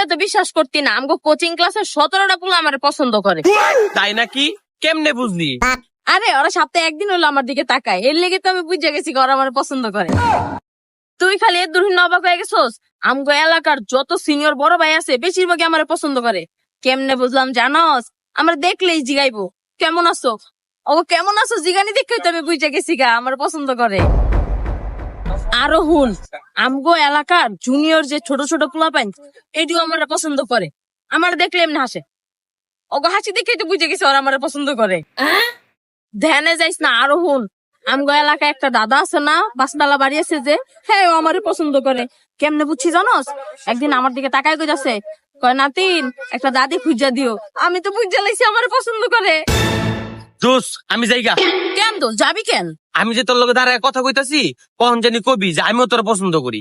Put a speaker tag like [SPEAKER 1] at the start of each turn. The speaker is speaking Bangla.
[SPEAKER 1] কইলে তো বিশ্বাস করতি না, আমগো কোচিং ক্লাসের 17টা পোলা আমার পছন্দ করে।
[SPEAKER 2] তাই নাকি? কেমনে বুঝলি?
[SPEAKER 1] আরে ওরা সপ্তাহে একদিন হলো আমার দিকে তাকায়, এর লেগে তো আমি বুঝে গেছি ওরা আমার পছন্দ করে। তুই খালি এর দুর্হিন অবাক হয়ে গেছোস? আমগো এলাকার যত সিনিয়র বড় ভাই আছে বেশিরভাগই আমার পছন্দ করে। কেমনে বুঝলাম জানস? আমার দেখলেই জিগাইবো কেমন আছো, ও কেমন আছো জিগানি দেখে তো আমি বুঝে গেছি গা আমার পছন্দ করে। আরো হুন, আমগো এলাকার জুনিয়র যে ছোট ছোট পোলাপাইন এটিও আমার পছন্দ করে। আমার দেখলে এমনি হাসে, ওগো হাসি দেখে তো বুঝে গেছি ওরা আমার পছন্দ করে। ধ্যানে যাইস না। আরো হুন, আমগো এলাকায় একটা দাদা আছে না, 5 তলা বাড়ি আছে যে, হ্যাঁ ও আমারে পছন্দ করে। কেমনে বুঝছি জানোস? একদিন আমার দিকে তাকাই কইতাছে, কয় নাতিন একটা দাদি খুঁজা দিও। আমি তো বুঝা লাইছি আমার পছন্দ করে।
[SPEAKER 2] দোষ আমি যাইগা।
[SPEAKER 1] কেন তো যাবি কেন?
[SPEAKER 2] আমি যে তোর লগে দাঁড়ায় কথা কইতাছি, কখন জানি কবি যে আমিও তোর পছন্দ করি।